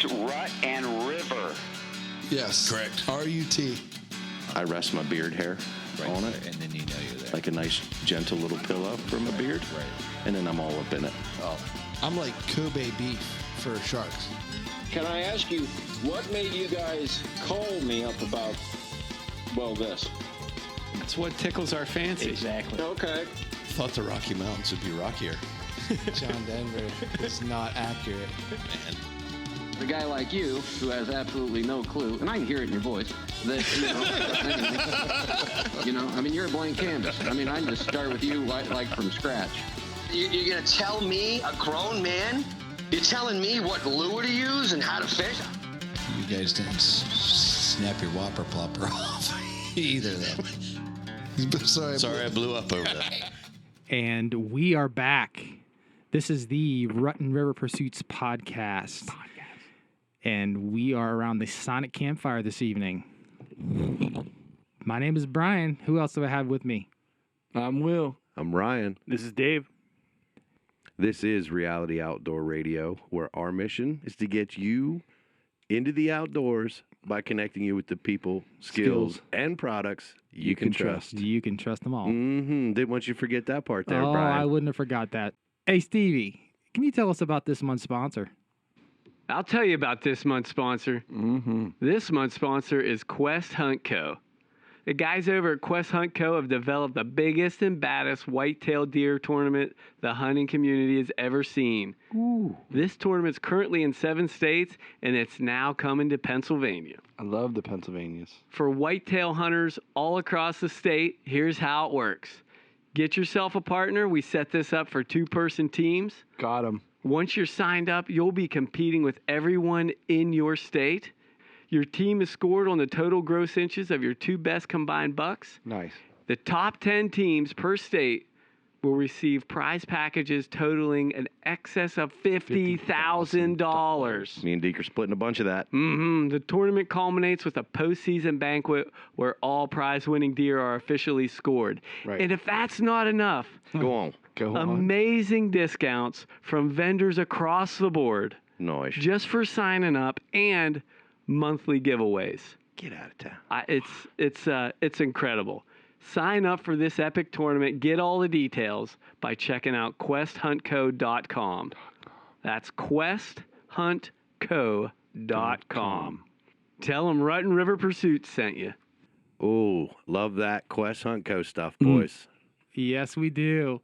It's Rut and River. Yes. Correct. R-U-T. I rest my beard hair on it. And then you know you're there. Like a nice, gentle little pillow for my beard. Right. And then I'm all up in it. Oh. I'm like Kobe beef for sharks. Can I ask you, what made you guys call me up about, well, this? That's what tickles our fancy. Exactly. Okay. Thought the Rocky Mountains would be rockier. John Denver is not accurate. Man. A guy like you, who has absolutely no clue, and I can hear it in your voice, that, I mean, you're a blank canvas. I mean, I can just start with you like from scratch. You're going to tell me, a grown man? You're telling me what lure to use and how to fish? You guys didn't snap your whopper plopper off either, though. Sorry, I blew up over that. And we are back. This is the Rut and River Pursuits podcast. And we are around the Sonic Campfire this evening. My name is Brian. Who else do I have with me? I'm Will. I'm Ryan. This is Dave. This is Reality Outdoor Radio, where our mission is to get you into the outdoors by connecting you with the people, skills, and products you can trust. You can trust them all. Mm-hmm. Didn't want you to forget that part there, Brian. Brian. I wouldn't have forgot that. Hey, Stevie, can you tell us about this month's sponsor? I'll tell you about this month's sponsor. Mm-hmm. This month's sponsor is Quest Hunt Co. The guys over at Quest Hunt Co. have developed the biggest and baddest white-tailed deer tournament the hunting community has ever seen. Ooh. This tournament's currently in 7 states, and it's now coming to Pennsylvania. I love the Pennsylvanias. For whitetail hunters all across the state, here's how it works. Get yourself a partner. We set this up for 2-person teams. Got 'em. Once you're signed up, you'll be competing with everyone in your state. Your team is scored on the total gross inches of your 2 best combined bucks. Nice. The top 10 teams per state will receive prize packages totaling an excess of $50,000. Me and Deke are splitting a bunch of that. The tournament culminates with a postseason banquet where all prize-winning deer are officially scored. Right. And if that's not enough, Go on. amazing discounts from vendors across the board Nice. just for signing up and monthly giveaways. Get out of town. It's incredible. Sign up for this epic tournament. Get all the details by checking out questhuntco.com. That's questhuntco.com. Tell them Rut and River Pursuits sent you. Oh, love that Quest Hunt Co. stuff, boys. Yes, we do.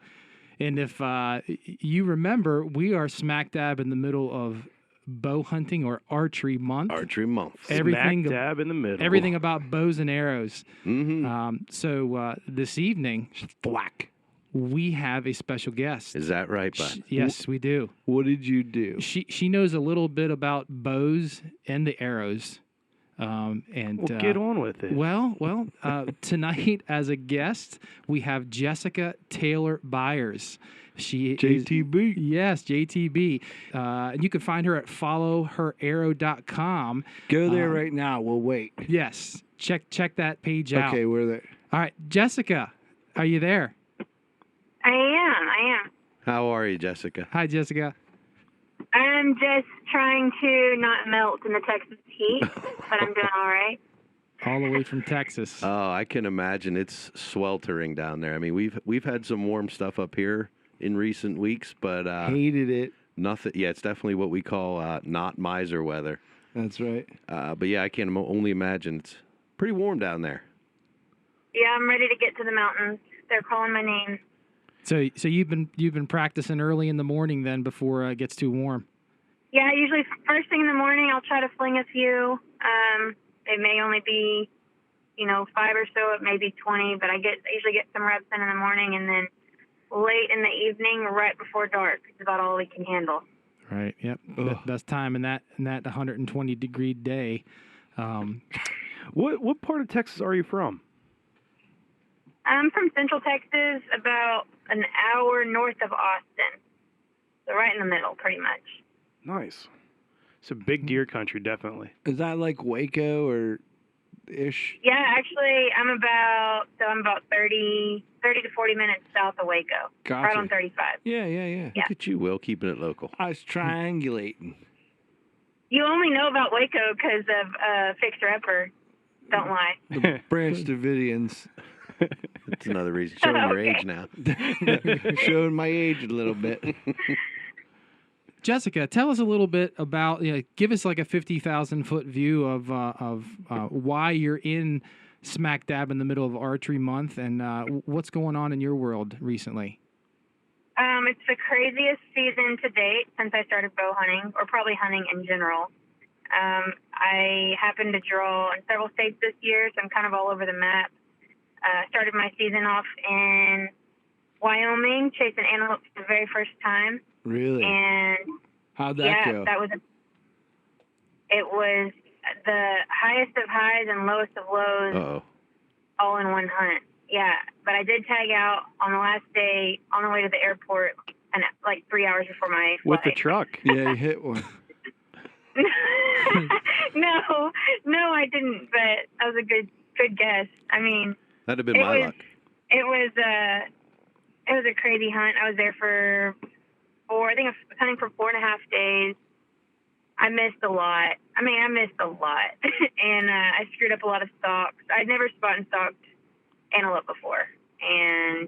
And if you remember, we are smack dab in the middle of bow hunting or archery month. Archery month. Everything Smack dab in the middle. Everything about bows and arrows. Mm-hmm. So this evening, we have a special guest. Is that right, bud? Yes, we do. What did you do? She knows a little bit about bows and the arrows. Get on with it. Well, tonight as a guest, we have Jessica Taylor Byers. She JTB. Yes, JTB. And you can find her at followherarrow.com. Go there right now. We'll wait. Yes. Check that page out. Okay, we're there. All right, Jessica, are you there? I am. How are you, Jessica? Hi, Jessica. I'm just trying to not melt in the Texas heat, but I'm doing all right. All the way from Texas. Oh, I can imagine it's sweltering down there. I mean, we've had some warm stuff up here in recent weeks, but Hated it. nothing. Yeah, it's definitely what we call not miser weather. That's right. But yeah, I can only imagine it's pretty warm down there. Yeah, I'm ready to get to the mountains. They're calling my name. So you've been practicing early in the morning then before it gets too warm. Yeah, usually first thing in the morning I'll try to fling a few. It may only be, 5 or so. It may be 20, but I usually get some reps in the morning, and then late in the evening, right before dark, is about all we can handle. Right. Yep. Best time in that 120 degree day. What part of Texas are you from? I'm from Central Texas, about an hour north of Austin. So right in the middle, pretty much. Nice. It's a big deer country, definitely. Is that like Waco or ish? Yeah, actually, I'm about 30 to 40 minutes south of Waco. Gotcha. Right on 35. Yeah. Yeah. Look at you, Will, keeping it local. I was triangulating. You only know about Waco because of Fixer Upper. Don't lie. The Branch Davidians. That's another reason. Showing your age now. Showing my age a little bit. Jessica, tell us a little bit about. Give us like a 50,000-foot view of why you're in smack dab in the middle of Archery Month, and what's going on in your world recently. It's the craziest season to date since I started bow hunting, or probably hunting in general. I happened to draw in several states this year, so I'm kind of all over the map. Started my season off in Wyoming, chasing antelope for the very first time. Really? And how'd that go? It was the highest of highs and lowest of lows, all in one hunt. Yeah, but I did tag out on the last day on the way to the airport, and like 3 hours before my flight. With the truck? Yeah, you hit one. No, I didn't. But that was a good guess. I mean, that'd have been my luck. It was a crazy hunt. I was there for I was hunting for 4.5 days. I missed a lot. And I screwed up a lot of stalks. I'd never spot and stalked antelope before, and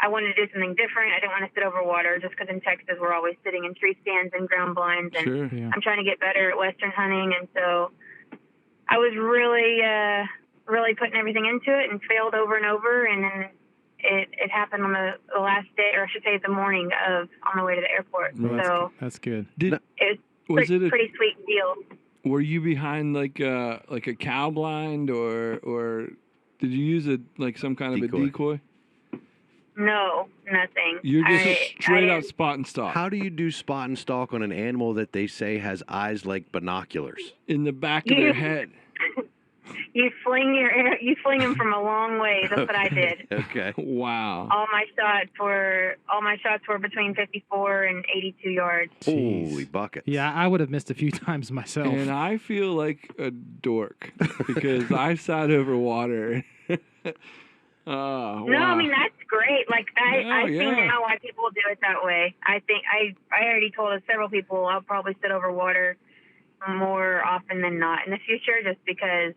I wanted to do something different. I didn't want to sit over water just because in Texas we're always sitting in tree stands and ground blinds, and sure, yeah. I'm trying to get better at Western hunting, and so I was really putting everything into it and failed over and over, and then it happened on the last day, or I should say the morning on the way to the airport. Well, so that's good. It was pretty sweet deal. Were you behind like a cow blind, or did you use some kind of a decoy? No, nothing. You're just straight up spot and stalk. How do you do spot and stalk on an animal that they say has eyes like binoculars? In the back of their head. You fling them from a long way. That's what I did. Okay. Wow. All my shots were between 54 and 82 yards. Holy buckets. Yeah, I would have missed a few times myself. And I feel like a dork because I sat over water. Wow. No, I mean that's great. Like I see now why people do it that way. I think I already told several people I'll probably sit over water more often than not in the future, just because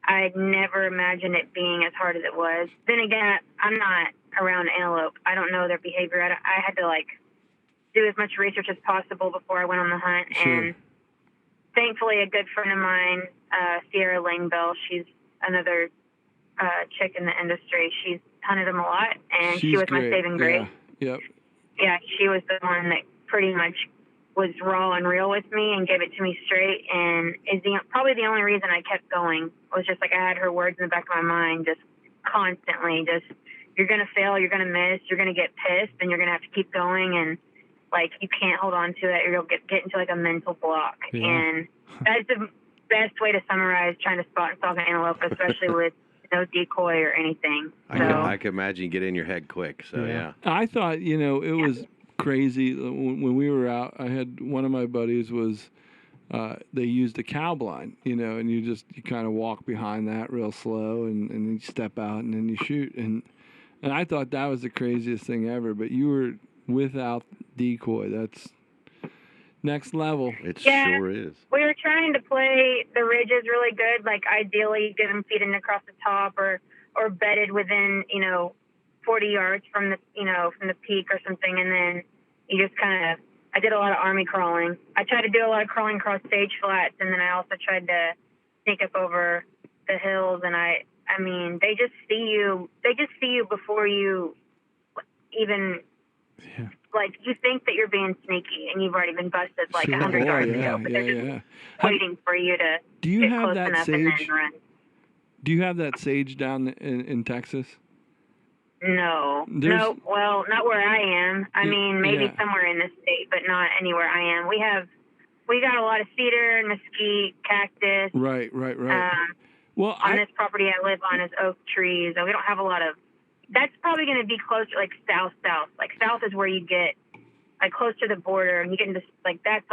I'd never imagined it being as hard as it was. Then again, I'm not around antelope. I don't know their behavior. I had to do as much research as possible before I went on the hunt. Sure. And thankfully, a good friend of mine, Sierra Langbell, she's another chick in the industry. She's hunted them a lot, and she was my saving grace. Yeah. Yep. Yeah, she was the one that pretty much was raw and real with me and gave it to me straight, and is probably the only reason I kept going. Was just I had her words in the back of my mind, just constantly, you're gonna fail, you're gonna miss, you're gonna get pissed, and you're gonna have to keep going, and you can't hold on to it, or you'll get into a mental block. Yeah. And that's the best way to summarize trying to spot and stalk an antelope, especially with no decoy or anything. I can imagine you get in your head quick. So yeah. I thought it was crazy when we were out. I had one of my buddies was they used a cow blind, and you kind of walk behind that real slow, and you step out and then you shoot, and I thought that was the craziest thing ever. But you were without decoy. That's next level. It sure is. We were trying to play the ridges really good, ideally get them feeding across the top or bedded within 40 yards from the peak or something, and then you just I did a lot of army crawling. I tried to do a lot of crawling across sage flats, and then I also tried to sneak up over the hills, and I mean they just see you before you even you think that you're being sneaky and you've already been busted 100 yards ago, but they're just waiting for you to get close enough and then run. Do you have that sage down in Texas? No. Well, not where I am. I mean, maybe somewhere in the state, but not anywhere I am. We got a lot of cedar, mesquite, cactus. Right. Well, on this property I live on is oak trees. We don't have a lot of. That's probably going to be closer, south. South is where you get close to the border, and you get into that's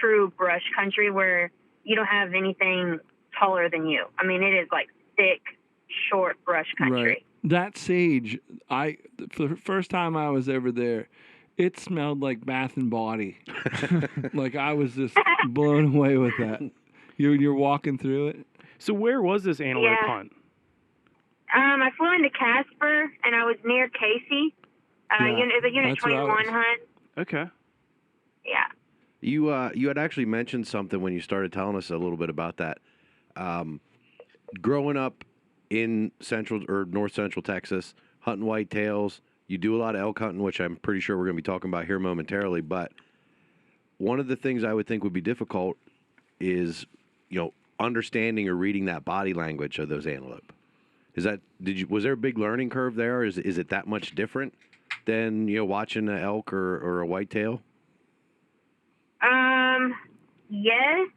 true brush country where you don't have anything taller than you. I mean, it is thick, short brush country. Right. That sage, for the first time I was ever there, It smelled like Bath and Body. Like I was just blown away with that. You're walking through it. So where was this antelope hunt? I flew into Casper, and I was near Casey. It was a Unit 21 hunt. Okay. Yeah. You had actually mentioned something when you started telling us a little bit about that. Growing up in central or north central Texas, hunting whitetails, you do a lot of elk hunting, which I'm pretty sure we're going to be talking about here momentarily. But one of the things I would think would be difficult is, understanding or reading that body language of those antelope. Was there a big learning curve there? Is it that much different than watching an elk or a whitetail? Yes.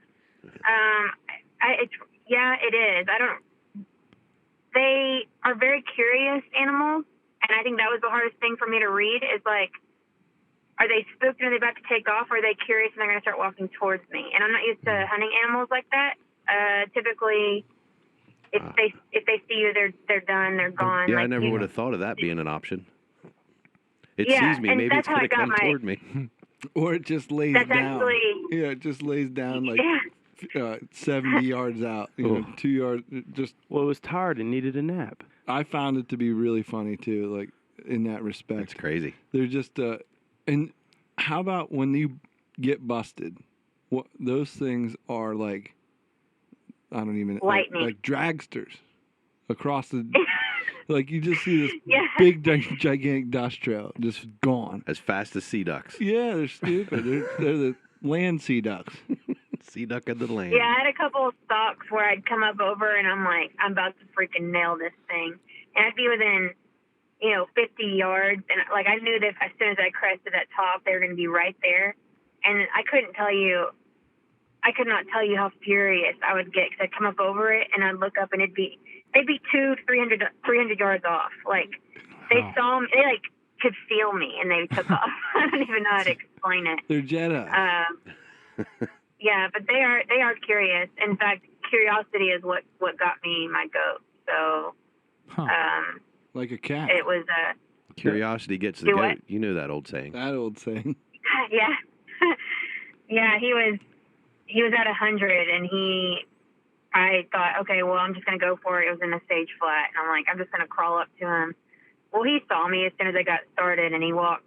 It is. They are very curious animals, and I think that was the hardest thing for me to read is like, are they spooked and are they about to take off, or are they curious and they're going to start walking towards me? And I'm not used to hunting animals like that. Typically, if they see you, they're done, they're gone. Yeah, like, I never would have thought of that being an option. It sees me, maybe it's going to come toward me. Or it just lays down. It just lays down like 70 yards out, 2 yards. It was tired and needed a nap. I found it to be really funny too, like in that respect. That's crazy. They're just, and how about when you get busted? What those things are like? I don't even like dragsters across the. Like you just see this big gigantic dust trail just gone as fast as sea ducks. Yeah, they're stupid. they're the land sea ducks. Sea duck of the land. Yeah, I had a couple of stalks where I'd come up over and I'm like, I'm about to freaking nail this thing, and I'd be within 50 yards, and like I knew that as soon as I crested that top, they were going to be right there, and I could not tell you how furious I would get because I'd come up over it and I'd look up and they'd be 300 yards off. Like they saw me, they like could feel me and they took off. I don't even know how to explain it. They're Jedi. Yeah, but they are curious. In fact, curiosity is what got me my goat. So, like a cat. It was curiosity gets the goat. What? You know that old saying. That old saying. Yeah. Yeah, he was at 100 and I thought, okay, well, I'm just going to go for it. It was in a sage flat. And I'm like, I'm just going to crawl up to him. Well, he saw me as soon as I got started, and he walked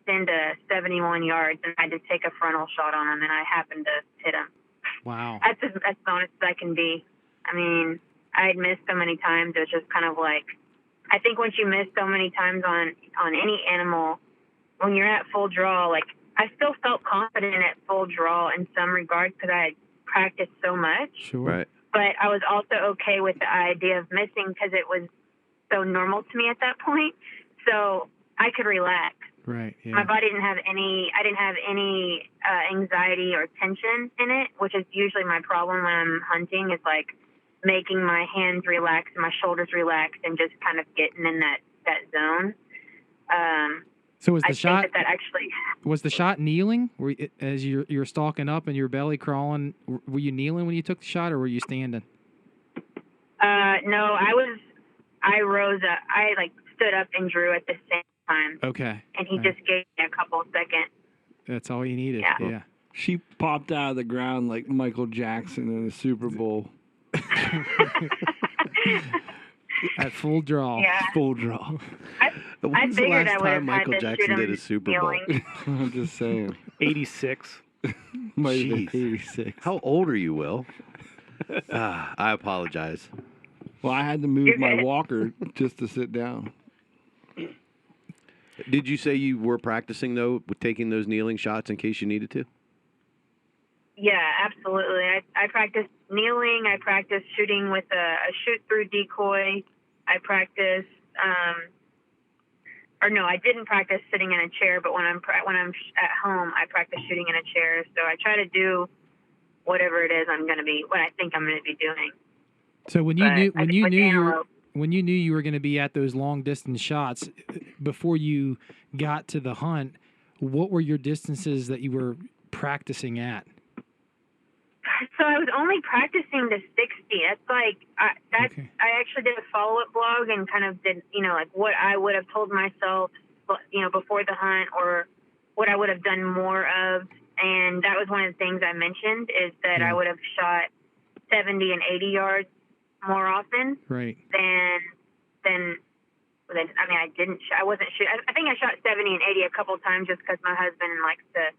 into 71 yards, and I had to take a frontal shot on him, and I happened to hit him. Wow. That's as honest as I can be. I mean, I had missed so many times. It was just kind of like, I think once you miss so many times on any animal, when you're at full draw, like I still felt confident at full draw in some regards because I had practiced so much. Sure. Right. But I was also okay with the idea of missing because it was so normal to me at that point. So I could relax. Right. Yeah. My body didn't have any anxiety or tension in it, which is usually my problem when I'm hunting, is like making my hands relax and my shoulders relax and just kind of getting in that zone. So was the shot think that actually was the shot kneeling? As you're stalking up and your belly crawling? Were you kneeling when you took the shot, or were you standing? No, I rose up. I stood up and drew at the same time. Okay. And he just gave me a couple of seconds. That's all you needed. Yeah. She popped out of the ground like Michael Jackson in the Super Bowl. At full draw. Yeah. Full draw. I figured I would have Michael had to Jackson shoot him did a Super Bowl? kneeling. I'm just saying. 86. Might have been Jeez. 86. How old are you, Will? I apologize. Well, I had to move my walker just to sit down. Did you say you were practicing, though, with taking those kneeling shots in case you needed to? Yeah, absolutely. I practiced kneeling. I practiced shooting with a shoot-through decoy. I practiced, I didn't practice sitting in a chair, but when I'm at home, I practice shooting in a chair. So I try to do whatever it is what I think I'm going to be doing. So when you knew you were going to be at those long distance shots, before you got to the hunt, what were your distances that you were practicing at? So I was only practicing to 60. It's like I actually did a follow-up blog and kind of did, what I would have told myself before the hunt, or what I would have done more of. And that was one of the things I mentioned, is that I would have shot 70 and 80 yards more often. Right. Than I mean, I wasn't shooting. I think I shot 70 and 80 a couple of times just because my husband likes to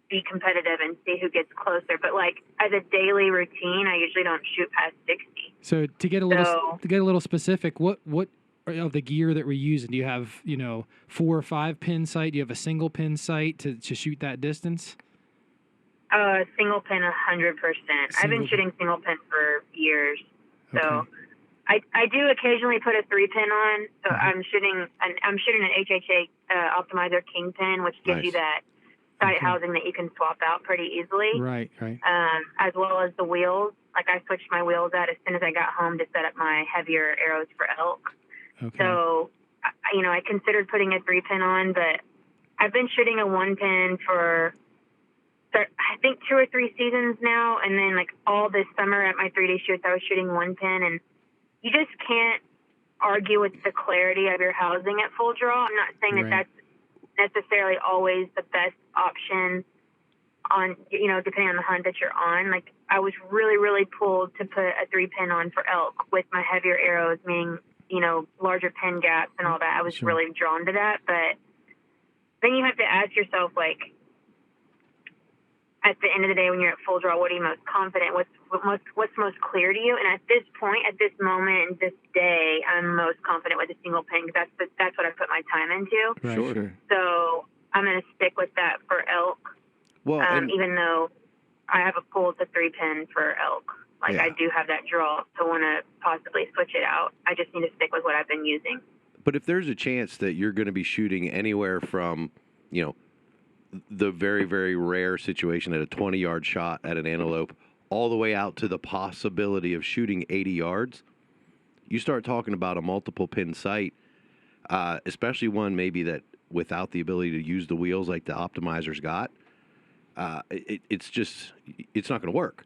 be competitive and see who gets closer. But like as a daily routine, I usually don't shoot past 60. So to get a little specific, what of the gear that we're using? Do you have 4 or 5 pin sight? Do you have a single pin sight to shoot that distance? Single pin, 100%. I've been shooting single pin for years, so. Okay. I do occasionally put a 3-pin on, so I'm shooting an HHA Optimizer King pin, which gives you that sight housing that you can swap out pretty easily. Right. As well as the wheels. Like I switched my wheels out as soon as I got home to set up my heavier arrows for elk. Okay. So, I considered putting a 3-pin on, but I've been shooting a 1-pin for I think 2 or 3 seasons now, and then like all this summer at my 3-day shoots, I was shooting 1-pin, and you just can't argue with the clarity of your housing at full draw. I'm not saying that that's necessarily always the best option on, depending on the hunt that you're on. Like I was really, really pulled to put a 3-pin on for elk with my heavier arrows, meaning, larger pin gaps and all that. I was really drawn to that. But then you have to ask yourself, like, at the end of the day, when you're at full draw, what are you most confident? What's most clear to you? And at this point, at this moment, and this day, I'm most confident with a single pin because that's what I put my time into. Right. Sure. So I'm going to stick with that for elk. Well, even though I have a pull to 3-pin for elk, like I do have that draw to want to possibly switch it out. I just need to stick with what I've been using. But if there's a chance that you're going to be shooting anywhere from, the very, very rare situation at a 20-yard shot at an antelope all the way out to the possibility of shooting 80 yards, you start talking about a multiple pin sight, especially one maybe that without the ability to use the wheels like the Optimizer's got, it's not going to work.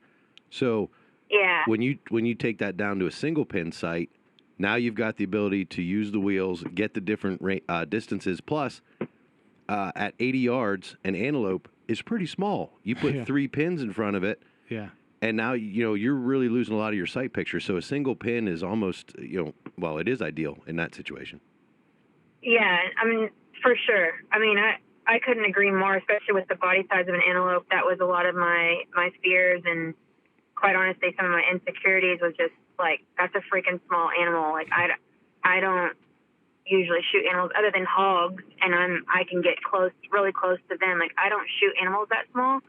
So when you take that down to a single pin sight, now you've got the ability to use the wheels, get the different distances, plus at 80 yards, an antelope is pretty small. You put 3 pins in front of it, and now you're really losing a lot of your sight picture. So a single pin is almost it is ideal in that situation. Yeah, I mean, for sure. I mean, I couldn't agree more, especially with the body size of an antelope. That was a lot of my fears, and quite honestly, some of my insecurities was just like, that's a freaking small animal. Like I don't usually shoot animals other than hogs, and I can get really close to them. Like I don't shoot animals that small.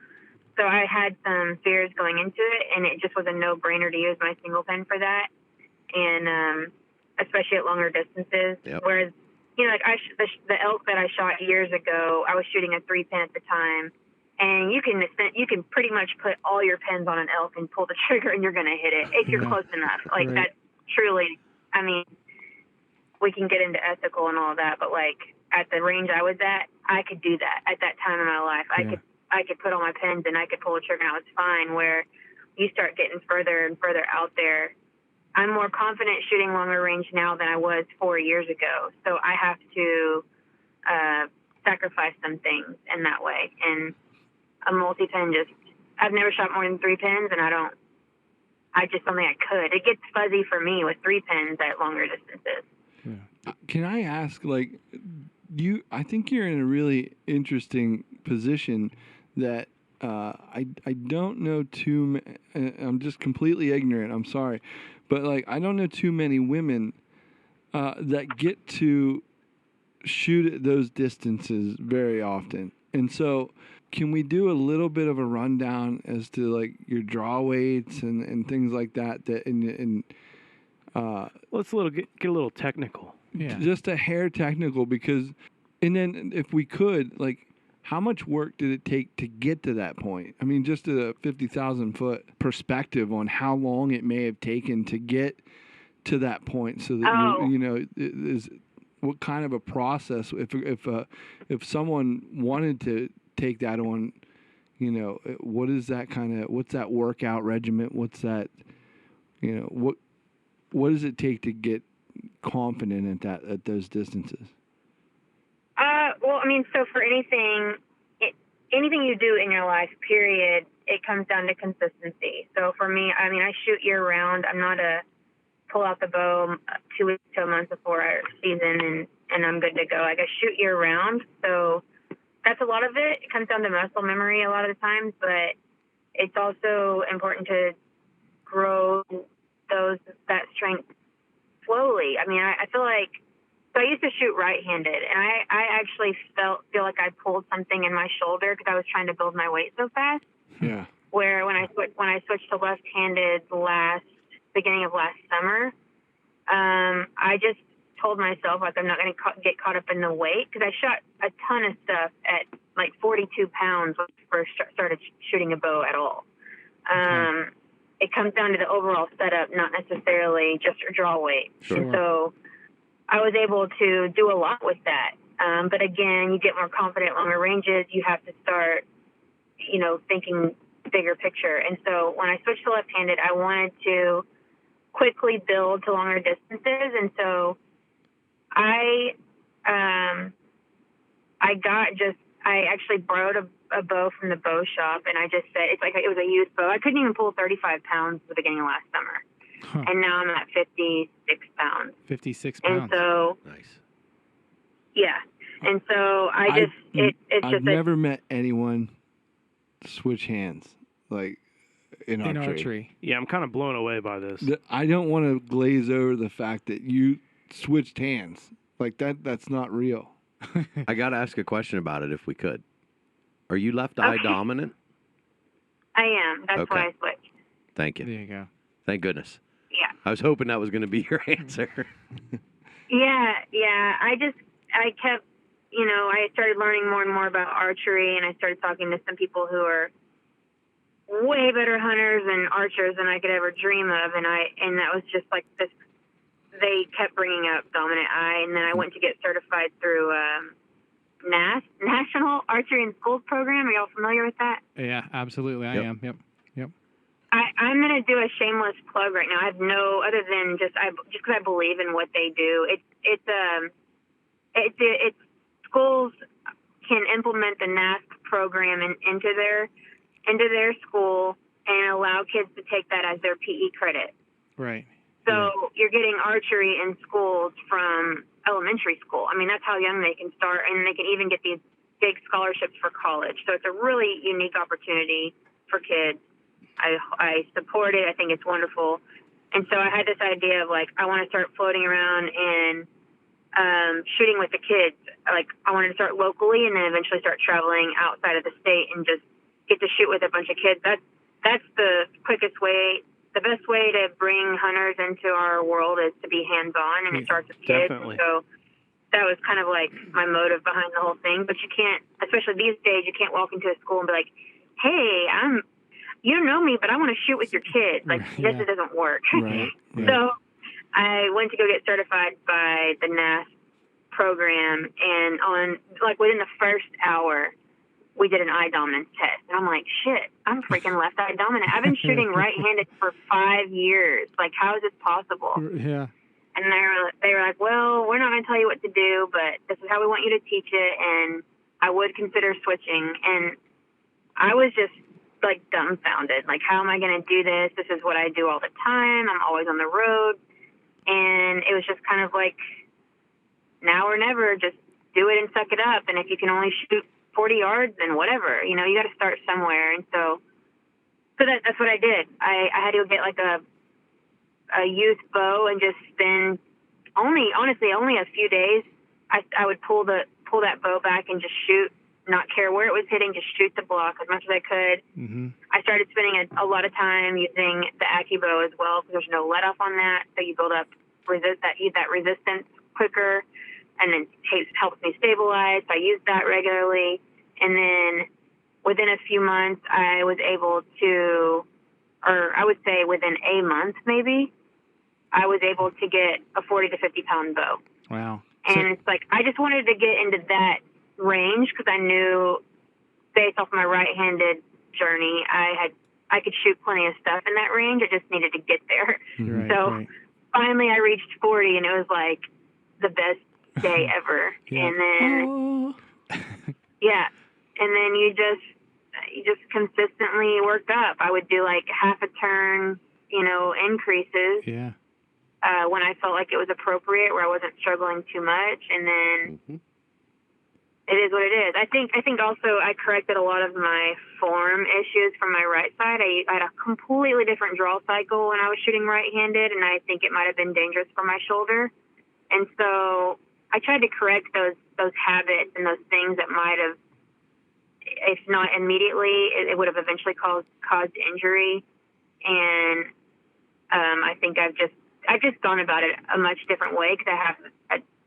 So I had some fears going into it, and it just was a no-brainer to use my single pin for that. And especially at longer distances. Yep. Whereas, like the elk that I shot years ago, I was shooting a 3-pin at the time, and you can pretty much put all your pins on an elk and pull the trigger, and you're going to hit it if you're close enough. Like that's truly, I mean, we can get into ethical and all that, but like at the range I was at, I could do that at that time in my life. I could put all my pins and I could pull a trigger and I was fine. Where you start getting further and further out there, I'm more confident shooting longer range now than I was 4 years ago. So I have to sacrifice some things in that way. And a multi-pin I've never shot more than 3 pins, and I just don't think I could. It gets fuzzy for me with 3 pins at longer distances. Can I ask, like, I think you're in a really interesting position that I don't know I'm just completely ignorant. I'm sorry. But, like, I don't know too many women that get to shoot at those distances very often. And so can we do a little bit of a rundown as to, like, your draw weights and things like that? Let's get a little technical. Yeah. Just a hair technical, because, and then if we could, like, how much work did it take to get to that point? I mean, just a 50,000 foot perspective on how long it may have taken to get to that point, so that is what kind of a process. If someone wanted to take that on, what's that workout regimen? What's that? What does it take to get confident at those distances? Well, I mean, so for anything you do in your life, period, it comes down to consistency. So for me, I mean, I shoot year round. I'm not a pull out the bow 2 weeks to a month before our season and I'm good to go. Like I shoot year round. So that's a lot of it. It comes down to muscle memory a lot of the times, but it's also important to grow that strength slowly. I mean, I feel like, so I used to shoot right-handed, and I actually feel like I pulled something in my shoulder because I was trying to build my weight so fast. Yeah. Where when I switched to left-handed beginning of last summer, I just told myself like I'm not going to get caught up in the weight because I shot a ton of stuff at like 42 pounds when I first started shooting a bow at all. Okay. It comes down to the overall setup, not necessarily just your draw weight. Sure. So I was able to do a lot with that. But again, you get more confident longer ranges. You have to start, thinking bigger picture. And so when I switched to left-handed, I wanted to quickly build to longer distances. And so I actually borrowed a bow from the bow shop, and I just said, it was a used bow. I couldn't even pull 35 pounds at the beginning of last summer. Huh. And now I'm at 56 pounds. 56 pounds. And so, nice. Yeah. And so I've never met anyone switch hands like in archery. Yeah, I'm kind of blown away by this. I don't want to glaze over the fact that you switched hands like that. That's not real. I got to ask a question about it if we could. Are you left eye dominant? I am. That's why I switched. Thank you. There you go. Thank goodness. Yeah. I was hoping that was going to be your answer. Yeah. I kept, I started learning more and more about archery, and I started talking to some people who are way better hunters and archers than I could ever dream of, and that was just like this. They kept bringing up dominant eye, and then I went to get certified through National Archery in Schools program. Are y'all familiar with that? Yeah, absolutely. I am. Yep. I'm going to do a shameless plug right now. I have no other than just because I believe in what they do. It's schools can implement the NASP program into their school and allow kids to take that as their PE credit. Right. So you're getting archery in schools from elementary school. I mean, that's how young they can start, and they can even get these big scholarships for college. So it's a really unique opportunity for kids. I support it. I think it's wonderful. And so I had this idea of, like, I want to start floating around and shooting with the kids. Like, I wanted to start locally and then eventually start traveling outside of the state and just get to shoot with a bunch of kids. That's the quickest way. The best way to bring hunters into our world is to be hands-on, and it starts with kids. Definitely. So that was kind of like my motive behind the whole thing. But you can't, especially these days, you can't walk into a school and be like, hey, you don't know me, but I want to shoot with your kids. Like, this doesn't work. Right. So I went to go get certified by the NASP program, and within the first hour, we did an eye dominance test. And I'm like, shit, I'm freaking left eye dominant. I've been shooting right-handed for 5 years. Like, how is this possible? Yeah. And they were like, well, we're not going to tell you what to do, but this is how we want you to teach it, and I would consider switching. And I was just, like, dumbfounded. Like, how am I going to do this? This is what I do all the time. I'm always on the road. And it was just kind of like, now or never, just do it and suck it up. And if you can only shoot 40 yards, then whatever. You got to start somewhere. And so that's what I did. I had to get, like, a youth bow and just spend only a few days. I would pull that bow back and just shoot, not care where it was hitting, just shoot the block as much as I could. Mm-hmm. I started spending a lot of time using the AccuBow as well, because there's no let off on that, so you build up that resistance quicker, and then helps me stabilize. So I used that regularly, and then within a few months, I was able to, or I would say within a month maybe, I was able to get a 40 to 50 pound bow. Wow. And it's like, I just wanted to get into that range because I knew, based off my right-handed journey, I could shoot plenty of stuff in that range. I just needed to get there. Right, Finally I reached 40, and it was like the best day ever. Yeah. And then Yeah. And then you just consistently work up. I would do like half a turn, increases. Yeah. When I felt like it was appropriate, where I wasn't struggling too much, and then it is what it is. I think also I corrected a lot of my form issues from my right side. I had a completely different draw cycle when I was shooting right-handed, and I think it might have been dangerous for my shoulder. And so I tried to correct those habits and those things that might have, if not immediately, it would have eventually caused injury. And I think I've just gone about it a much different way because I have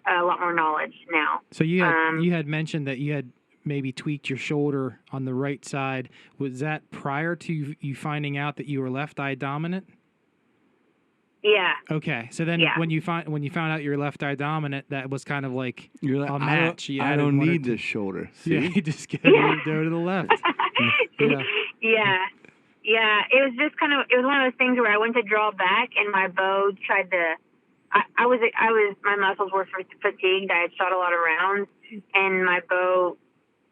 a lot more knowledge now. So you had mentioned that you had maybe tweaked your shoulder on the right side. Was that prior to you finding out that you were left eye dominant? Yeah. Okay. So then when you found out you're left eye dominant, that was kind of like You're like, a match. I don't need this shoulder. See? Yeah, you just go to the left. Yeah. It was just it was one of those things where I went to draw back and my bow tried to, my muscles were fatigued. I had shot a lot of rounds and my bow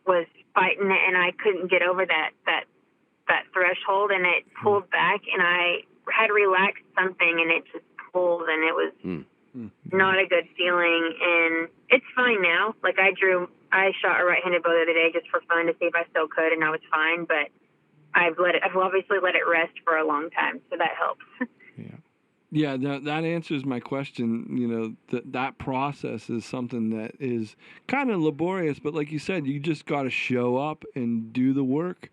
was fighting it and I couldn't get over that threshold and it pulled back and I had relaxed something and it just pulled and it was not a good feeling. And it's fine now. Like I shot a right-handed bow the other day just for fun to see if I still could and I was fine, but I've obviously let it rest for a long time, so that helps. Yeah, that answers my question. That process is something that is kind of laborious, but like you said, you just got to show up and do the work,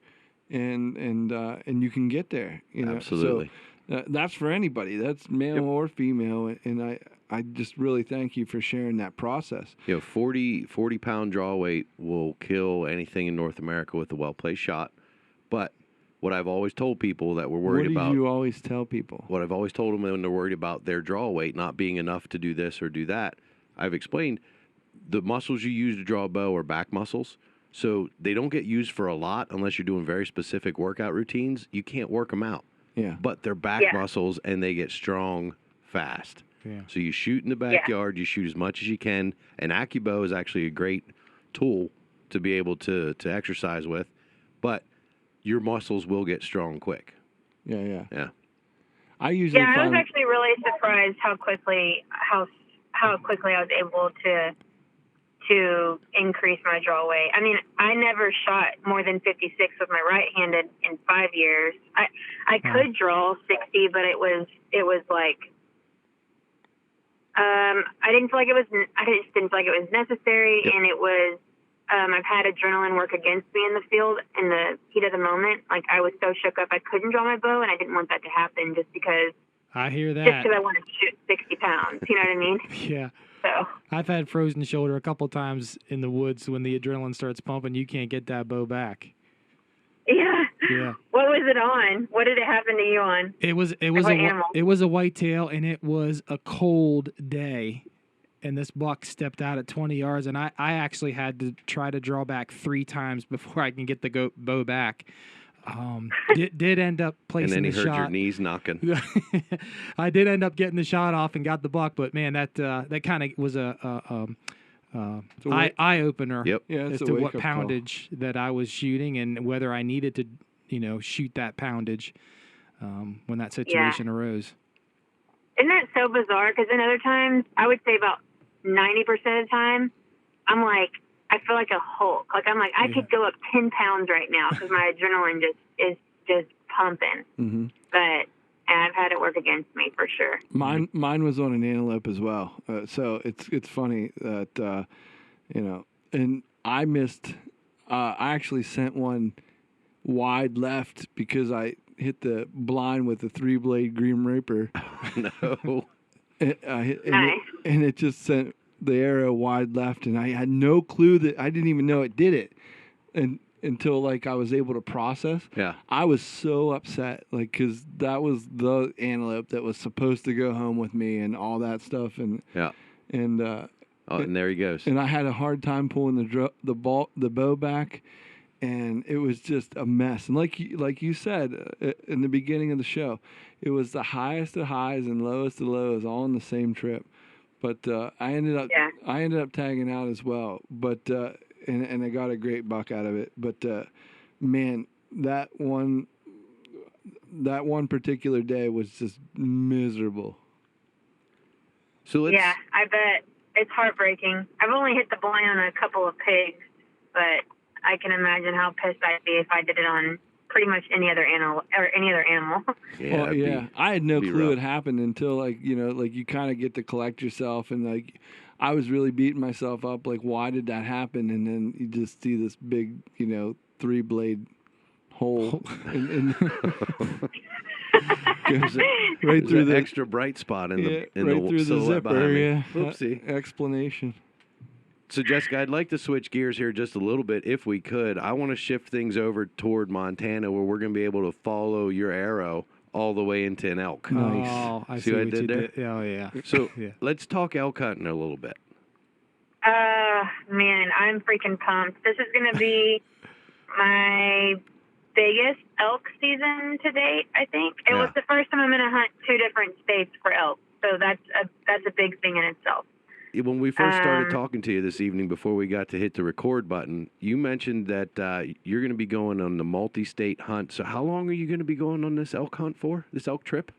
and you can get there. Absolutely. So that's for anybody. That's male or female, and I just really thank you for sharing that process. 40-pound draw weight will kill anything in North America with a well-placed shot, but what I've always told people that we're worried about. What do you always tell people? What I've always told them when they're worried about their draw weight not being enough to do this or do that, I've explained the muscles you use to draw a bow are back muscles. So they don't get used for a lot unless you're doing very specific workout routines. You can't work them out. Yeah. But they're back muscles and they get strong fast. Yeah. So you shoot in the backyard, you shoot as much as you can. And AccuBow is actually a great tool to be able to exercise with. But your muscles will get strong quick. Yeah. I was actually really surprised how quickly I was able to increase my draw weight. I mean, I never shot more than 56 with my right-handed in 5 years. I could draw 60, but it was like I just didn't feel like it was necessary, and it was. I've had adrenaline work against me in the field in the heat of the moment. Like I was so shook up I couldn't draw my bow, and I didn't want that to happen just because. I hear that. Just because I wanted to shoot 60 pounds. You know what I mean? Yeah. So. I've had frozen shoulder a couple times in the woods when the adrenaline starts pumping. You can't get that bow back. Yeah. Yeah. What was it on? What did it happen to you on? It was a whitetail, and it was a cold day. And this buck stepped out at 20 yards, and I actually had to try to draw back 3 times before I can get the bow back. Did end up placing the shot. And then he heard your knees knocking. I did end up getting the shot off and got the buck, but man, that kind of was a eye opener as to what poundage that I was shooting and whether I needed to, shoot that poundage when that situation arose. Isn't that so bizarre? Because in other times, I would say about 90% of the time, I'm like, I feel like a Hulk. Like I'm like, I could go up 10 pounds right now because my adrenaline is just pumping. Mm-hmm. But I've had it work against me for sure. Mine was on an antelope as well. So it's funny that and I missed. I actually sent one wide left because I hit the blind with a 3-blade Green Reaper. No. And it just sent the arrow wide left, and I had no clue that I didn't even know it did it, and until I was able to process. Yeah. I was so upset, because that was the antelope that was supposed to go home with me and all that stuff, and and there he goes. And I had a hard time pulling the bow back. And it was just a mess. And like you said in the beginning of the show, it was the highest of highs and lowest of lows all on the same trip. But I ended up tagging out as well. But and I got a great buck out of it. But man, that one particular day was just miserable. So yeah, I bet it's heartbreaking. I've only hit the blind on a couple of pigs, but I can imagine how pissed I'd be if I did it on pretty much any other animal. Yeah, well, yeah. I had no clue rough. it happened until like you kind of get to collect yourself, and like I was really beating myself up. Like, why did that happen? And then you just see this big 3-blade hole in goes right through the extra bright spot in the right through the zipper. Yeah, oopsie. Explanation. So, Jessica, I'd like to switch gears here just a little bit, if we could. I want to shift things over toward Montana, where we're going to be able to follow your arrow all the way into an elk. Nice. Oh, I see what I what did you there? did. Oh, yeah. So, Yeah. let's talk elk hunting a little bit. Man, I'm freaking pumped. This is going to be my biggest elk season to date, I think. It was the first time I'm going to hunt 2 different states for elk, so that's a big thing in itself. When we first started talking to you this evening, before we got to hit the record button, you mentioned that you're going to be going on the multi-state hunt. So how long are you going to be going on this elk hunt for, this elk trip?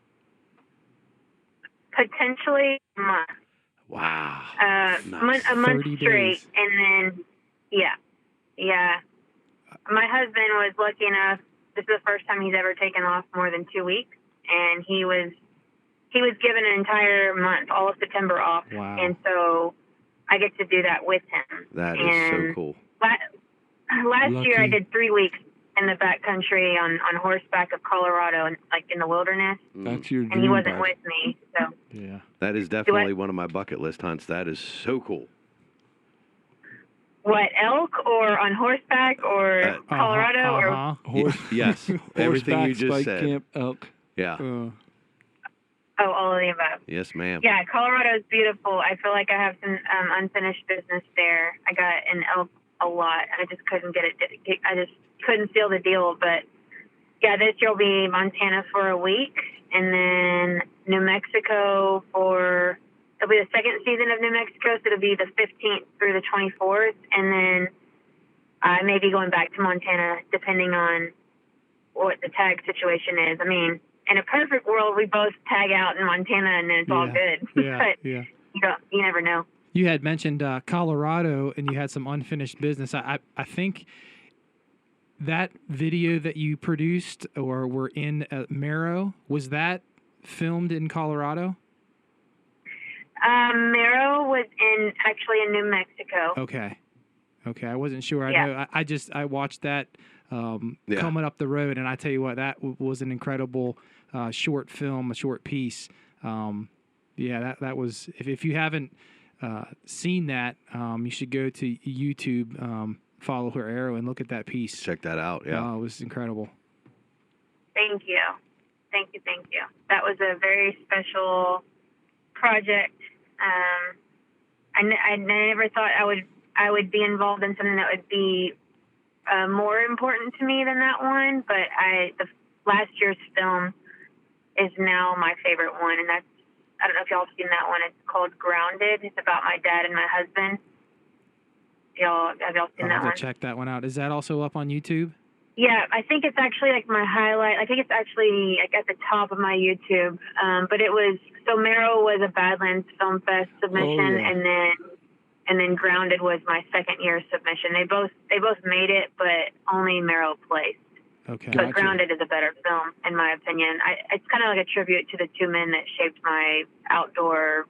Potentially a month. Wow. Nice. A month straight. Days. And then, yeah. My husband was lucky enough, this is the first time he's ever taken off more than 2 weeks, and he was given an entire month, all of September off. Wow. And so I get to do that with him. That is so cool. Last year I did 3 weeks in the backcountry on horseback of Colorado, and like in the wilderness. That's your dream. And he wasn't with me, so. Yeah. That is definitely one of my bucket list hunts. That is so cool. What, elk or on horseback or Colorado or? Yes, everything you just spike said. Camp, elk. Yeah. Oh, all of the above. Yes, ma'am. Yeah, Colorado is beautiful. I feel like I have some unfinished business there. I got an elk a lot. I just couldn't get it. I just couldn't seal the deal. But yeah, this year will be Montana for a week, and then New Mexico for. It'll be the second season of New Mexico, so it'll be the 15th through the 24th, and then I may be going back to Montana depending on what the tag situation is. I mean, in a perfect world, we both tag out in Montana and then it's all good. Yeah, but you never know. You had mentioned Colorado, and you had some unfinished business. I think that video that you produced or were in Merrow, was that filmed in Colorado? Merrow was actually in New Mexico. Okay. I wasn't sure. I know. I watched that coming up the road, and I tell you what, that was an incredible short film, a short piece. That was. If you haven't seen that, you should go to YouTube, follow her arrow, and look at that piece. Check that out. Yeah, it was incredible. Thank you. That was a very special project. I never thought I would be involved in something that would be more important to me than that one. But the last year's film is now my favorite one, and that's, I don't know if y'all have seen that one. It's called Grounded. It's about my dad and my husband. Have y'all seen that one? I'll check that one out. Is that also up on YouTube? Yeah, I think it's actually like my highlight. I think it's actually like at the top of my YouTube. But it was, so Merrow was a Badlands Film Fest submission, and then Grounded was my second year submission. They both made it, but only Merrow placed. Okay. But Grounded is a better film, in my opinion. It's kind of like a tribute to the two men that shaped my outdoor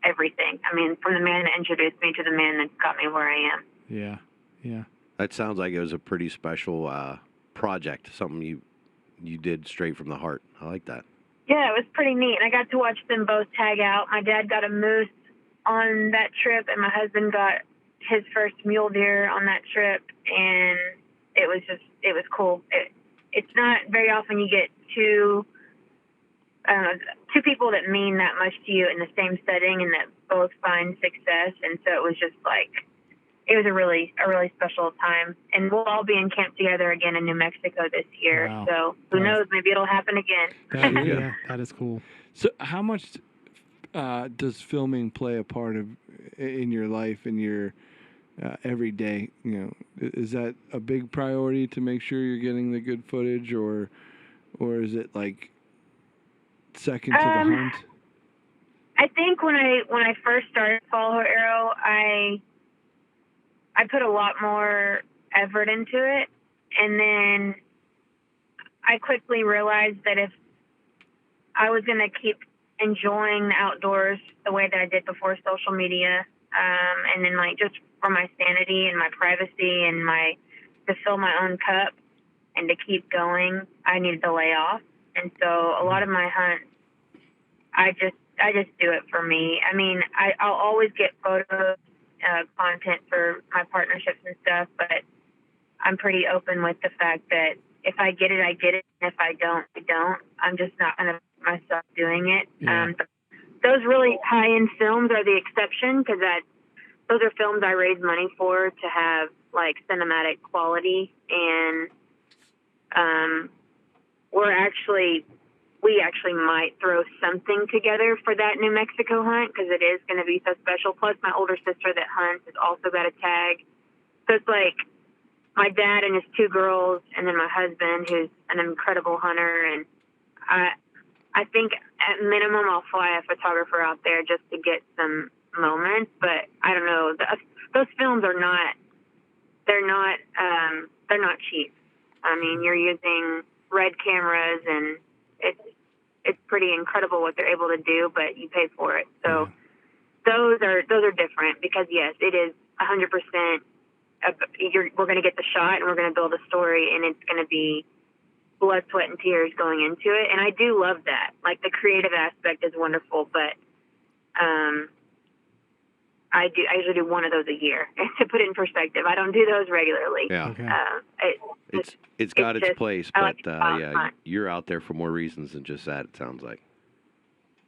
everything. I mean, from the man that introduced me to the man that got me where I am. Yeah. That sounds like it was a pretty special project, something you did straight from the heart. I like that. Yeah, it was pretty neat. And I got to watch them both tag out. My dad got a moose on that trip, and my husband got his first mule deer on that trip. And it was cool. It's not very often you get two people that mean that much to you in the same setting and that both find success. And so it was just like, it was a really special time. And we'll all be in camp together again in New Mexico this year. Wow. So who knows? Maybe it'll happen again. That is cool. So how much does filming play a part in your life and your every day. Is that a big priority to make sure you're getting the good footage, or is it like second to the hunt? I think when I first started Follow Arrow, I put a lot more effort into it, and then I quickly realized that if I was going to keep enjoying the outdoors the way that I did before social media, and then like just for my sanity and my privacy and to fill my own cup and to keep going, I needed to lay off. And so a lot of my hunts, I just do it for me. I mean, I'll always get photos, content for my partnerships and stuff, but I'm pretty open with the fact that if I get it, I get it. And if I don't, I don't. I'm just not going to put myself doing it. Yeah. Those really high-end films are the exception, because those are films I raise money for to have like cinematic quality, and we actually might throw something together for that New Mexico hunt, because it is going to be so special. Plus, my older sister that hunts has also got a tag, so it's like my dad and his 2 girls, and then my husband, who's an incredible hunter, and I think at minimum I'll fly a photographer out there just to get some moments, but I don't know. Those films are not. They're not cheap. I mean, you're using Red cameras, and it's pretty incredible what they're able to do, but you pay for it. So those are different, because yes, it is 100%. We're going to get the shot, and we're going to build a story, and it's going to be blood, sweat, and tears going into it. And I do love that. Like, the creative aspect is wonderful, but I usually do one of those a year. To put it in perspective, I don't do those regularly. Yeah. Okay. It's got its just, place, I but like to have yeah, fun. you're out there for more reasons than just that, it sounds like.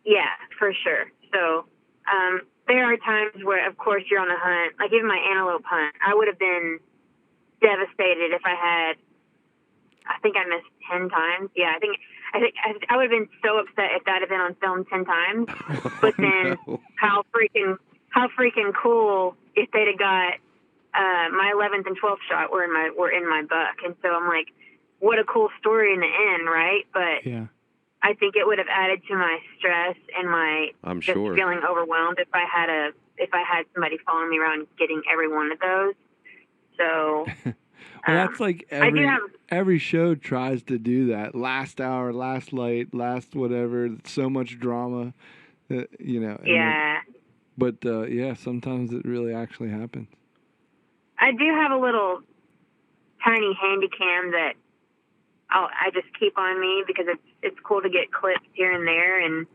Yeah, for sure. So there are times where, of course, you're on a hunt. Like even my antelope hunt, I would have been devastated if I think I missed 10 times. Yeah, I think I would have been so upset if that had been on film 10 times. But then how freaking cool if they'd have got my 11th and 12th shot were in my buck. And so I'm like, what a cool story in the end, right? But yeah. I think it would have added to my stress and my feeling overwhelmed if I had somebody following me around getting every one of those. So well, that's like every show tries to do that. Last hour, last light, last whatever. So much drama, Yeah. But sometimes it really actually happens. I do have a little tiny handy cam that I just keep on me because it's cool to get clips here and there, and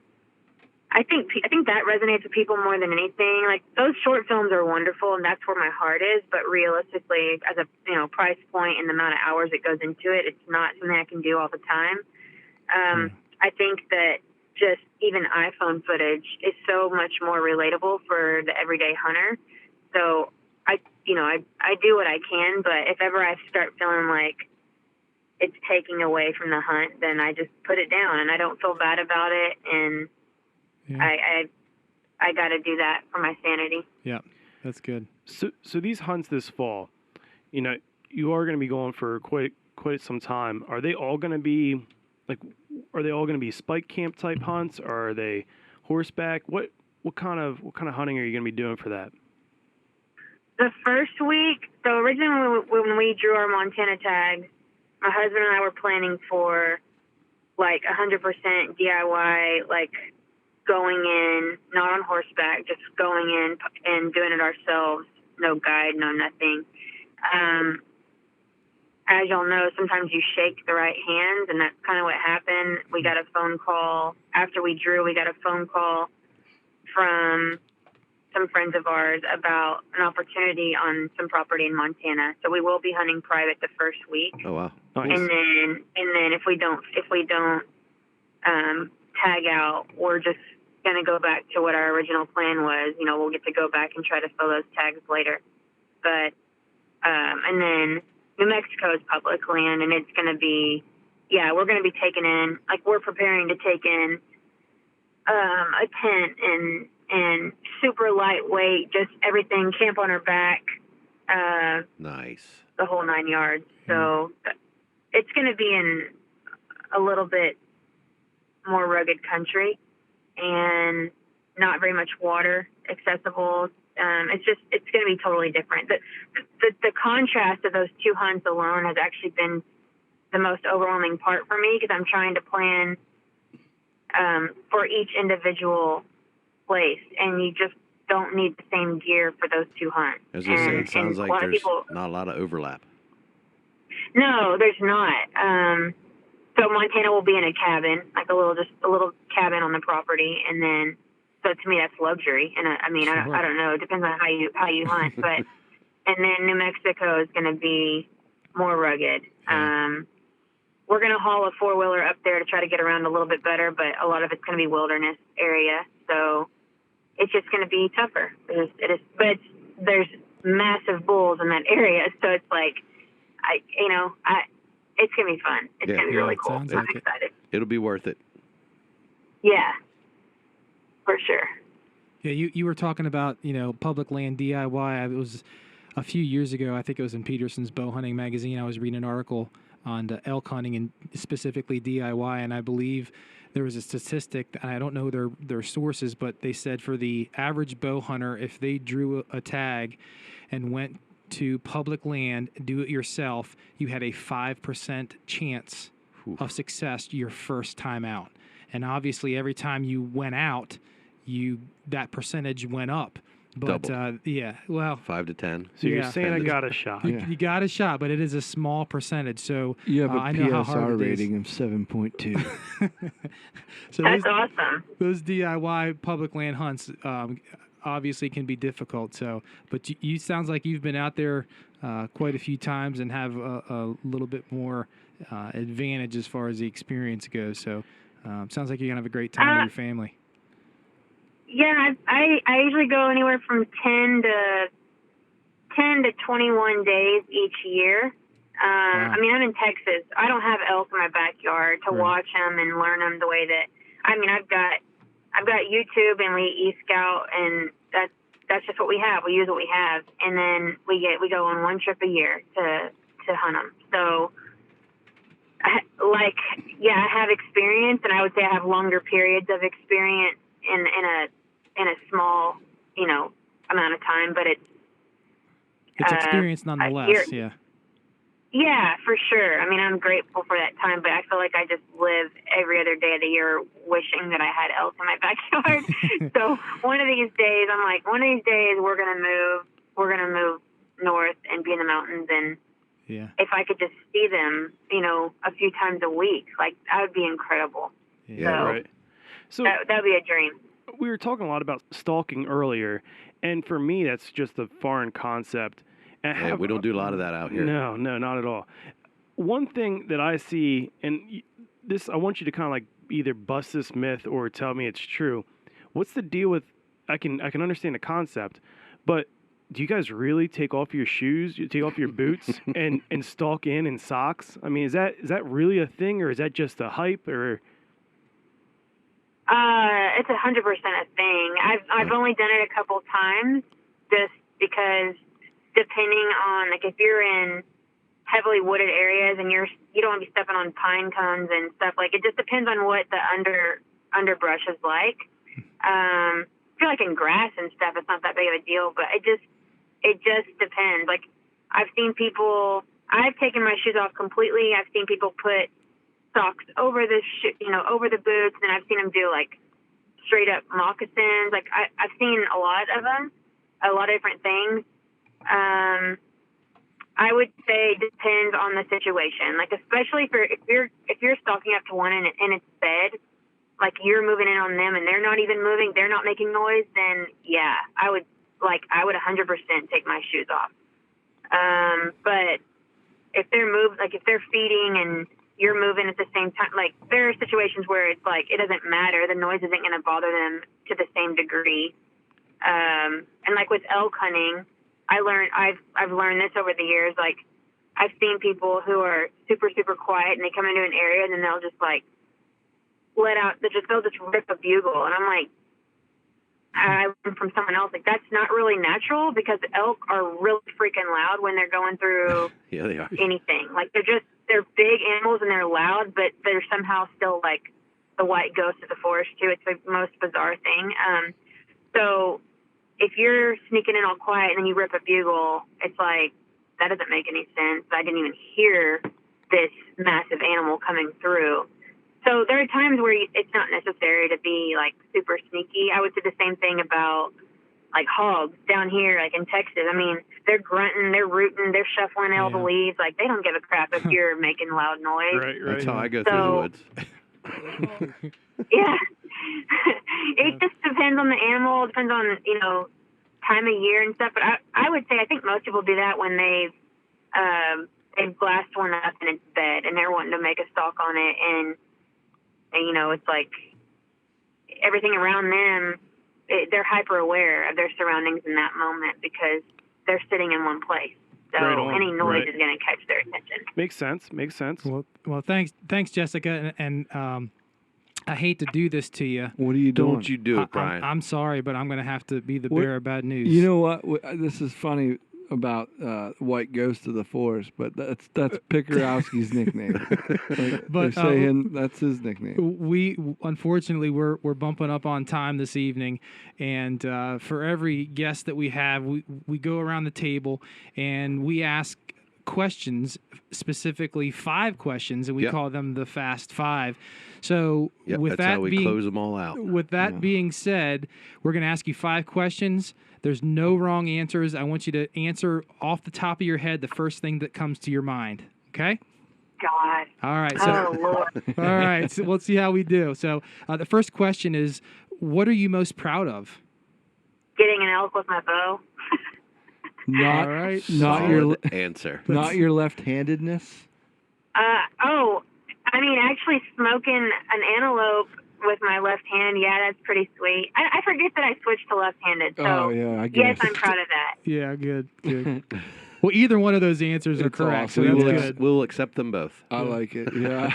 I think that resonates with people more than anything. Like, those short films are wonderful, and that's where my heart is. But realistically, as a price point and the amount of hours it goes into it, it's not something I can do all the time. I think that just even iPhone footage is so much more relatable for the everyday hunter. So I do what I can, but if ever I start feeling like it's taking away from the hunt, then I just put it down, and I don't feel bad about it. And I got to do that for my sanity. Yeah, that's good. So these hunts this fall, you are going to be going for quite some time. Are they all going to be spike camp type hunts, or are they horseback? What kind of hunting are you going to be doing for that? The first week, so originally when we drew our Montana tags, my husband and I were planning for like 100% DIY, like going in, not on horseback, just going in and doing it ourselves. No guide, no nothing. As y'all know, sometimes you shake the right hands, and that's kind of what happened. We got a phone call after we drew. We got a phone call from some friends of ours about an opportunity on some property in Montana. So we will be hunting private the first week. Oh wow! Nice. And then if we don't tag out, we're just gonna go back to what our original plan was. We'll get to go back and try to fill those tags later. But and then New Mexico is public land, and it's gonna be, we're gonna be taking in, like, we're preparing to take in a tent and super lightweight, just everything, camp on our back, Nice. the whole 9 yards. So it's going to be in a little bit more rugged country and not very much water accessible. It's going to be totally different. The contrast of those two hunts alone has actually been the most overwhelming part for me, because I'm trying to plan for each individual place, and you just don't need the same gear for those two hunts. As I say, it sounds like there's not a lot of overlap. No, there's not. So Montana will be in a cabin, like a little cabin on the property, and then so to me that's luxury. And I don't know, it depends on how you hunt, but and then New Mexico is going to be more rugged. We're going to haul a 4-wheeler up there to try to get around a little bit better, but a lot of it's going to be wilderness area, so it's just going to be tougher. It is, but there's massive bulls in that area, so it's like, it's going to be fun. It's going to be really cool. I'm excited. It'll be worth it. Yeah, for sure. Yeah, you were talking about, public land DIY. It was a few years ago. I think it was in Peterson's Bow Hunting magazine. I was reading an article on elk hunting and specifically DIY, and I believe there was a statistic, and I don't know their sources, but they said for the average bow hunter, if they drew a tag and went to public land, do it yourself, you had a 5% chance of success your first time out. And obviously every time you went out, that percentage went up. But 5 to 10. So you're saying I got a shot. You got a shot, but it is a small percentage. So you have a I know how hard PSR it is. rating of 7.2. So that's awesome. Those DIY public land hunts obviously can be difficult. So, but you sounds like you've been out there quite a few times and have a little bit more advantage as far as the experience goes. So, sounds like you're gonna have a great time with your family. Yeah, I usually go anywhere from 10 to 21 days each year. Wow. I mean, I'm in Texas. I don't have elk in my backyard to watch them and learn them the way that. I mean, I've got YouTube and we e-scout, and that's just what we have. We use what we have, and then we go on one trip a year to hunt them. So, I have experience, and I would say I have longer periods of experience in a small, amount of time, but it's experience nonetheless. Yeah, for sure. I mean, I'm grateful for that time, but I feel like I just live every other day of the year wishing that I had elk in my backyard. So one of these days we're gonna move north and be in the mountains, and if I could just see them, a few times a week, like that would be incredible. Yeah, right. So that'd be a dream. We were talking a lot about stalking earlier, and for me, that's just a foreign concept. And we don't do a lot of that out here. No, not at all. One thing that I see, and this, I want you to kind of like either bust this myth or tell me it's true. What's the deal with? I can understand the concept, but do you guys really take off your shoes, you take off your boots, and stalk in socks? I mean, is that really a thing, or is that just a hype, or? It's 100% a thing. I've only done it a couple times, just because depending on, like, if you're in heavily wooded areas and you don't want to be stepping on pine cones and stuff, like, it just depends on what the underbrush is like. I feel like in grass and stuff, it's not that big of a deal, but it just depends. Like, I've taken my shoes off completely. I've seen people put socks over the over the boots, and I've seen them do like straight up moccasins. Like I've seen a lot of them, a lot of different things. I would say it depends on the situation. Like, especially if you're stalking up to one in its bed, like you're moving in on them and they're not even moving, they're not making noise, then yeah, I would 100% take my shoes off. But if they're feeding and you're moving at the same time, like there are situations where it's like it doesn't matter, the noise isn't going to bother them to the same degree. And like with elk hunting, I've learned this over the years. Like, I've seen people who are super, super quiet, and they come into an area, and then they'll just like they'll just rip a bugle, and I'm like, I learned from someone else, like, that's not really natural because elk are really freaking loud when they're going through Yeah, they are. anything. Like, they're big animals and they're loud, but they're somehow still like the white ghost of the forest too. It's the most bizarre thing. So if you're sneaking in all quiet and then you rip a bugle, it's like, that doesn't make any sense. I didn't even hear this massive animal coming through. So there are times where it's not necessary to be like super sneaky. I would say the same thing about like hogs down here, like in Texas. I mean, they're grunting, they're rooting, they're shuffling all the leaves. Like, they don't give a crap if you're making loud noise. Right. That's how I go through the woods. Yeah. It just depends on the animal, depends on, time of year and stuff. But I would say I think most people do that when they've glassed one up in its bed and they're wanting to make a stalk on it, and it's like everything around them, they're hyper aware of their surroundings in that moment because they're sitting in one place. So any noise is going to catch their attention. Makes sense. Well, thanks, Jessica, and I hate to do this to you. What are you doing? Don't you do it, Brian. I'm sorry, but I'm going to have to be the bearer of bad news. You know what? This is funny about White Ghost of the Forest, but that's Pikarowski's nickname. But they're saying that's his nickname. We unfortunately we're bumping up on time this evening, and for every guest that we have, we go around the table and we ask questions, specifically 5 questions, and we call them the Fast 5. So with that's that how we close them all out. With that being said, we're going to ask you 5 questions. There's no wrong answers. I want you to answer off the top of your head the first thing that comes to your mind. Okay? God. All right. So, Lord. All right. So let's see how we do. So the first question is, what are you most proud of? Getting an elk with my bow. Not your answer. Not your left-handedness. I mean, actually smoking an antelope with my left hand, that's pretty sweet. I forget that I switched to left-handed. So I guess. yes, I'm proud of that. Yeah, good. Well, either one of those answers are correct. Awesome. So that's good. We'll accept them both. I like it. Yeah,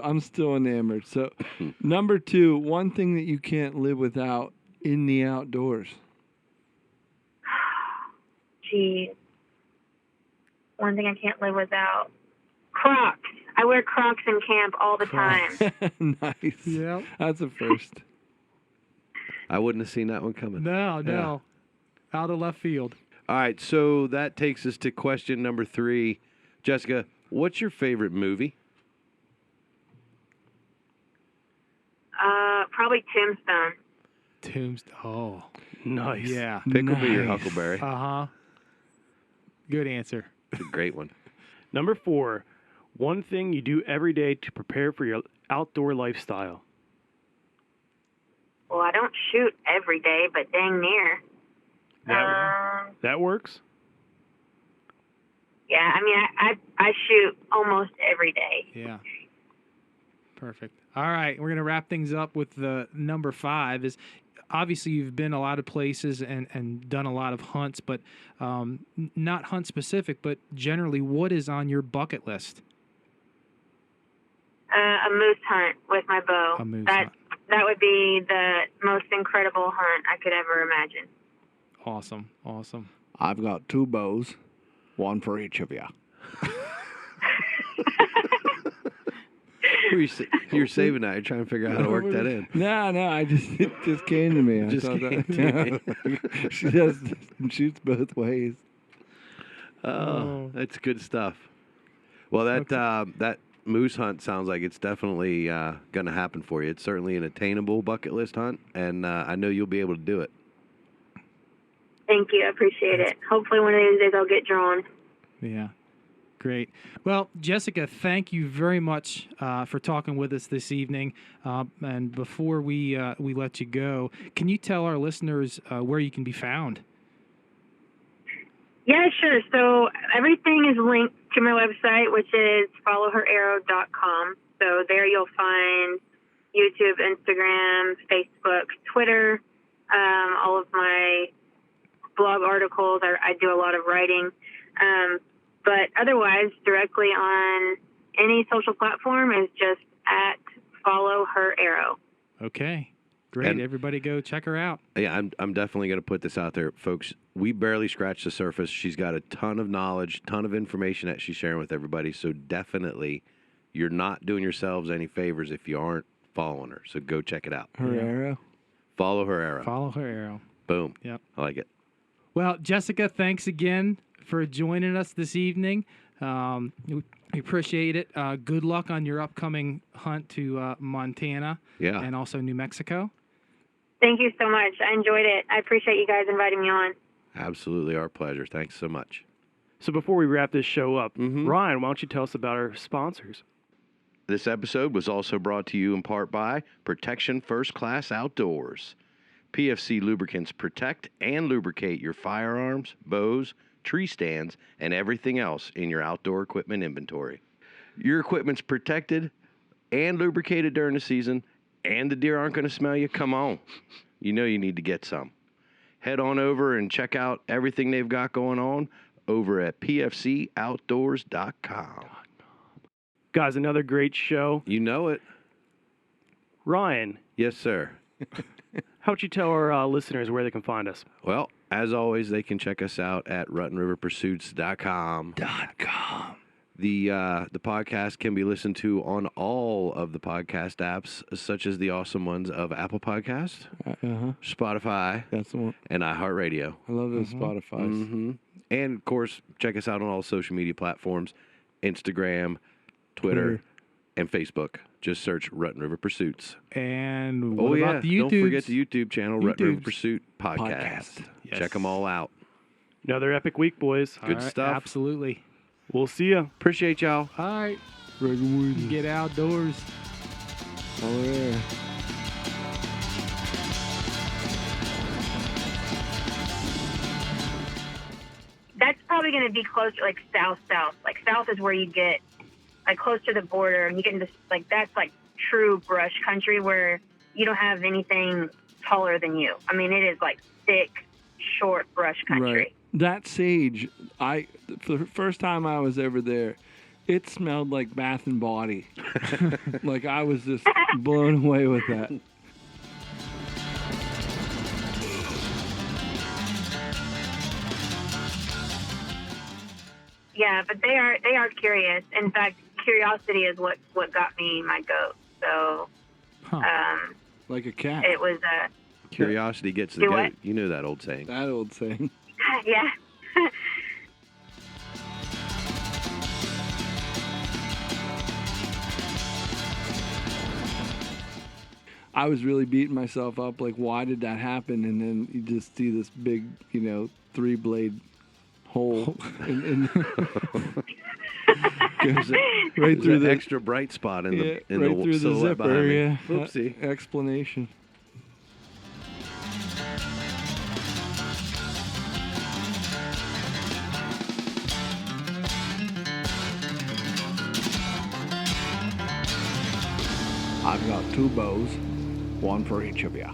I'm still enamored. So, number 2, one thing that you can't live without in the outdoors. Geez. One thing I can't live without. Crocs. I wear Crocs in camp all the time. Nice. Yeah. That's a first. I wouldn't have seen that one coming. No. Out of left field. All right, so that takes us to question number 3. Jessica, what's your favorite movie? Probably Tombstone. Oh, nice. Yeah. Pickleby or Huckleberry? Uh-huh. Good answer. It's a great one. Number 4, one thing you do every day to prepare for your outdoor lifestyle. Well, I don't shoot every day, but dang near. That works? Yeah, I mean, I shoot almost every day. Yeah. Perfect. All right, we're going to wrap things up with the number 5. Is obviously you've been a lot of places and done a lot of hunts, but not hunt specific, but generally, what is on your bucket list? A moose hunt with my bow. A moose that hunt. That would be the most incredible hunt I could ever imagine. Awesome. I've got 2 bows, one for each of you. You're saving that. You're trying to figure out how to work that in. No, it just came to me. She shoots both ways. Oh, that's good stuff. Well, that moose hunt sounds like it's definitely going to happen for you. It's certainly an attainable bucket list hunt, and I know you'll be able to do it. Thank you. I appreciate it. Hopefully one of these days I'll get drawn. Yeah. Great. Well, Jessica, thank you very much for talking with us this evening. And before we let you go, can you tell our listeners where you can be found? Yeah, sure. So everything is linked to my website, which is followherarrow.com. So there you'll find YouTube, Instagram, Facebook, Twitter, all of my blog articles. I do a lot of writing. But otherwise, directly on any social platform is just at Follow Her Arrow. Okay. great. And- Everybody go check her out. Yeah, I'm definitely going to put this out there, folks. We barely scratched the surface. She's got a ton of knowledge, ton of information that she's sharing with everybody. So definitely, you're not doing yourselves any favors if you aren't following her. So go check it out. Her arrow. Follow her arrow. Follow her arrow. Boom. Yep. I like it. Well, Jessica, thanks again for joining us this evening. We appreciate it. Good luck on your upcoming hunt to Montana and also New Mexico. Thank you so much. I enjoyed it. I appreciate you guys inviting me on. Absolutely our pleasure. Thanks so much. So before we wrap this show up, Ryan, why don't you tell us about our sponsors? This episode was also brought to you in part by Protection First Class Outdoors. PFC lubricants protect and lubricate your firearms, bows, tree stands, and everything else in your outdoor equipment inventory. Your equipment's protected and lubricated during the season, and the deer aren't going to smell you. Come on. You know you need to get some. Head on over and check out everything they've got going on over at pfcoutdoors.com. Guys, another great show. You know it. Ryan. Yes, sir. How would you tell our listeners where they can find us? Well, as always, they can check us out at RuttenRiverPursuits.com. The podcast can be listened to on all of the podcast apps, such as the awesome ones of Apple Podcast, Spotify, That's the one. and iHeartRadio. I love those Spotify's. And, of course, check us out on all social media platforms, Instagram, Twitter, and Facebook. Just search Rutten River Pursuits. And what about the YouTube? Don't forget the YouTube channel, Rutten River YouTubes. Pursuit Podcast. Yes. Check them all out. Another epic week, boys. Good stuff. Absolutely. We'll see ya. Appreciate y'all. All right. Get outdoors. Oh, yeah. That's probably going to be closer, like south. Like south is where you get like close to the border, and you get into like that's like true brush country where you don't have anything taller than you. I mean, it is like thick, short brush country. Right. That sage, for the first time I was ever there, it smelled like Bath and Body. Like I was just blown away with that. Yeah, but they are curious. In fact, curiosity is what got me my goat. So, Like a cat. it was Curiosity gets the Do goat. what? You know that old saying. That old saying. yeah. I was really beating myself up, like, why did that happen? And then you just see this big, 3-blade hole in goes right through the extra bright spot in the right through the silhouette zipper. behind me. Yeah, Oopsie. Explanation. I've got 2 bows, one for each of you.